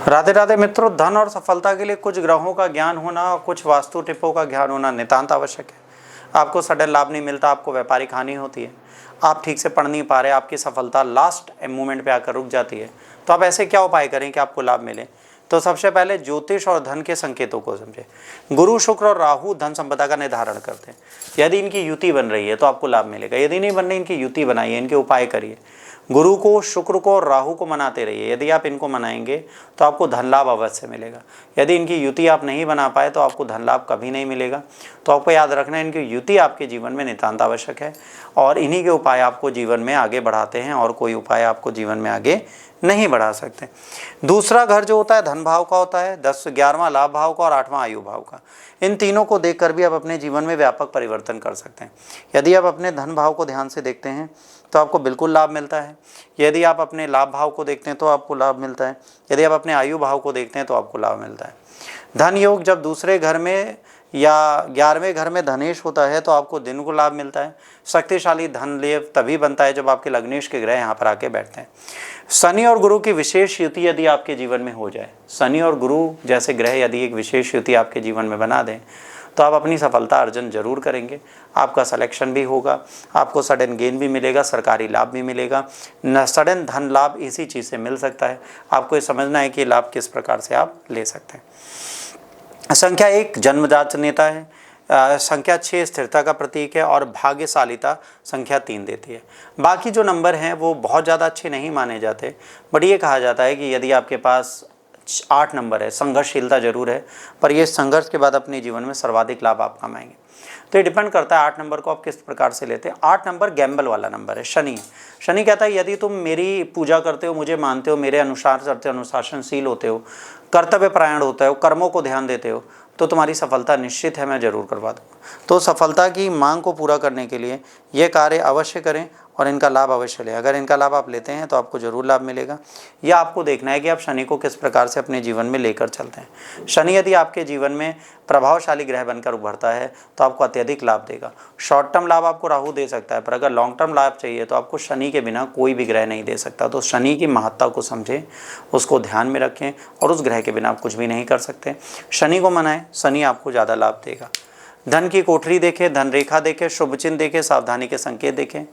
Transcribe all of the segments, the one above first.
राधे राधे मित्रों, धन और सफलता के लिए कुछ ग्रहों का ज्ञान होना और कुछ वास्तु टिपों का ज्ञान होना नितांत आवश्यक है। आपको सडन लाभ नहीं मिलता, आपको व्यापारिक हानि होती है, आप ठीक से पढ़ नहीं पा रहे, आपकी सफलता लास्ट मोमेंट पे आकर रुक जाती है, तो आप ऐसे क्या उपाय करें कि आपको लाभ मिले। तो सबसे पहले ज्योतिष और धन के संकेतों को समझे। गुरु, शुक्र और राहु धन संपदा का निर्धारण करते हैं। यदि इनकी युति बन रही है तो आपको लाभ मिलेगा, यदि नहीं बन रही इनकी युति बनाइए, इनके उपाय करिए। गुरु को, शुक्र को और राहु को मनाते रहिए। यदि आप इनको मनाएंगे तो आपको धन लाभ अवश्य मिलेगा। यदि इनकी युति आप नहीं बना पाए तो आपको धन लाभ कभी नहीं मिलेगा। तो आपको याद रखना है, इनकी युति आपके जीवन में नितांत आवश्यक है और इन्हीं के उपाय आपको जीवन में आगे बढ़ाते हैं और कोई उपाय आपको जीवन में आगे नहीं बढ़ा सकते। दूसरा घर जो होता है धन भाव का होता है, 11वां लाभ भाव का और 8वां आयु भाव का। इन तीनों को देखकर भी आप अपने जीवन में व्यापक परिवर्तन कर सकते हैं। यदि आप अपने धन भाव को ध्यान से देखते हैं तो आपको बिल्कुल लाभ मिलता है। यदि आप अपने लाभ भाव को देखते हैं तो आपको लाभ मिलता है। यदि आप अपने आयु भाव को देखते हैं तो आपको लाभ मिलता है। धन योग जब दूसरे घर में या 11वें घर में धनेश होता है तो आपको दिन को लाभ मिलता है। शक्तिशाली धन लाभ तभी बनता है जब आपके लग्नेश के ग्रह यहाँ पर आके बैठते हैं। शनि और गुरु की विशेष युति यदि आपके जीवन में हो जाए, शनि और गुरु जैसे ग्रह यदि एक विशेष युति आपके जीवन में बना दें तो आप अपनी सफलता अर्जन जरूर करेंगे। आपका सिलेक्शन भी होगा, आपको सडन गेन भी मिलेगा, सरकारी लाभ भी मिलेगा। न सडन धन लाभ इसी चीज़ से मिल सकता है। आपको ये समझना है कि लाभ किस प्रकार से आप ले सकते हैं। संख्या 1 जन्मजात नेता है, संख्या 6 स्थिरता का प्रतीक है और भाग्यशालिता संख्या 3 देती है। बाकी जो नंबर हैं वो बहुत ज़्यादा अच्छे नहीं माने जाते, बट ये कहा जाता है कि यदि आपके पास 8 नंबर है, संघर्षशीलता जरूर है, पर ये संघर्ष के बाद अपने जीवन में सर्वाधिक लाभ आप कमाएंगे। तो ये डिपेंड करता है 8 नंबर को आप किस प्रकार से लेते हैं। 8 नंबर गैम्बल वाला नंबर है, शनि। शनि कहता है यदि तुम मेरी पूजा करते हो, मुझे मानते हो, मेरे अनुसार चलते हो, अनुशासनशील होते हो, कर्तव्य परायण होते हो, कर्मों को ध्यान देते हो, तो तुम्हारी सफलता निश्चित है, मैं जरूर करवा दूँगा। तो सफलता की मांग को पूरा करने के लिए ये कार्य अवश्य करें और इनका लाभ अवश्य लें। अगर इनका लाभ आप लेते हैं तो आपको जरूर लाभ मिलेगा। यह आपको देखना है कि आप शनि को किस प्रकार से अपने जीवन में लेकर चलते हैं। शनि यदि आपके जीवन में प्रभावशाली ग्रह बनकर उभरता है तो आपको अत्यधिक लाभ देगा। शॉर्ट टर्म लाभ आपको राहु दे सकता है, पर अगर लॉन्ग टर्म लाभ चाहिए तो आपको शनि के बिना कोई भी ग्रह नहीं दे सकता। तो शनि की महत्ता को समझें, उसको ध्यान में रखें और उस ग्रह के बिना आप कुछ भी नहीं कर सकते। शनि को मनाएं, शनि आपको ज़्यादा लाभ देगा। धन की कोठरी देखें, धन रेखा देखें, शुभ चिन्ह देखें, सावधानी के संकेत देखें।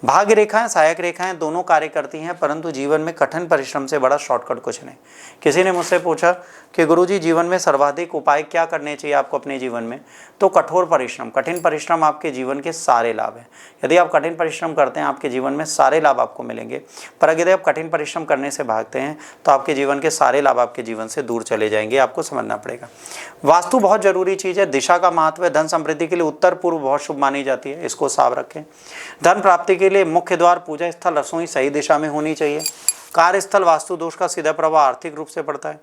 भाग्य रेखाएं, सहायक रेखाएं दोनों कार्य करती हैं, परंतु जीवन में कठिन परिश्रम से बड़ा शॉर्टकट कुछ नहीं। किसी ने मुझसे पूछा कि गुरुजी जीवन में सर्वाधिक उपाय क्या करने चाहिए आपको अपने जीवन में, तो कठोर परिश्रम, कठिन परिश्रम आपके जीवन के सारे लाभ हैं। यदि आप कठिन परिश्रम करते हैं आपके जीवन में सारे लाभ आपको मिलेंगे, पर यदि आप कठिन परिश्रम करने से भागते हैं तो आपके जीवन के सारे लाभ आपके जीवन से दूर चले जाएंगे। आपको समझना पड़ेगा। वास्तु बहुत जरूरी चीज़ है, दिशा का महत्व है। धन समृद्धि के लिए उत्तर पूर्व बहुत शुभ मानी जाती है, इसको साफ रखें। धन प्राप्ति के लिए मुख्य द्वार, पूजा स्थल, रसोई सही दिशा में होनी चाहिए। कार्यस्थल वास्तु दोष का सीधा प्रभाव आर्थिक रूप से पड़ता है।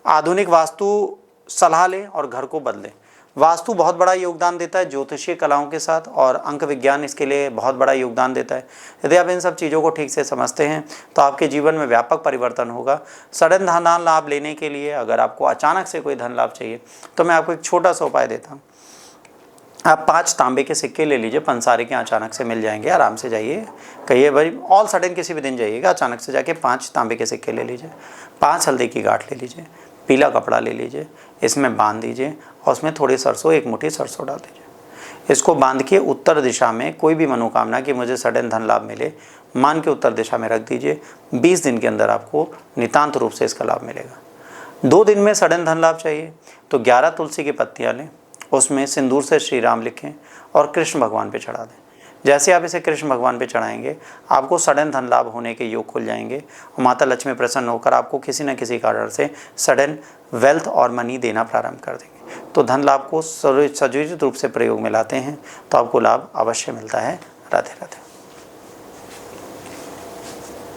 आधुनिक वास्तु सलाह लें और घर को बदलें। वास्तु बहुत बड़ा योगदान देता है ज्योतिषीय कलाओं के साथ, और अंक विज्ञान इसके लिए बहुत बड़ा योगदान देता है। यदि आप इन सब चीज़ों को ठीक से समझते हैं तो आपके जीवन में व्यापक परिवर्तन होगा। सडन धन लाभ लेने के लिए अगर आपको अचानक से कोई धन लाभ चाहिए तो मैं आपको एक छोटा सा उपाय देता हूँ। आप 5 तांबे के सिक्के ले लीजिए, पंसारे के अचानक से मिल जाएंगे। आराम से जाइए, कहिए भाई ऑल सडन किसी भी दिन जाइएगा, अचानक से जाके 5 तांबे के सिक्के ले लीजिए। 5 हल्दी की गांठ ले लीजिए, पीला कपड़ा ले लीजिए, इसमें बांध दीजिए और उसमें थोड़ी सरसों, 1 मुट्ठी सरसों डाल दीजिए। इसको बांध के उत्तर दिशा में कोई भी मनोकामना कि मुझे सडन धन लाभ मिले मान के उत्तर दिशा में रख दीजिए। 20 दिन के अंदर आपको नितांत रूप से इसका लाभ मिलेगा। 2 दिन में सडन धन लाभ चाहिए तो 11 तुलसी की पत्तियाँ लें, उसमें सिंदूर से श्री राम लिखें और कृष्ण भगवान पे चढ़ा दें। जैसे आप इसे कृष्ण भगवान पे चढ़ाएंगे आपको सडन धन लाभ होने के योग खुल जाएंगे और माता लक्ष्मी प्रसन्न होकर आपको किसी न किसी कारण से सडन वेल्थ और मनी देना प्रारंभ कर देंगे। तो धन लाभ को सजुचित रूप से प्रयोग में लाते हैं तो आपको लाभ अवश्य मिलता है। राधे राधे।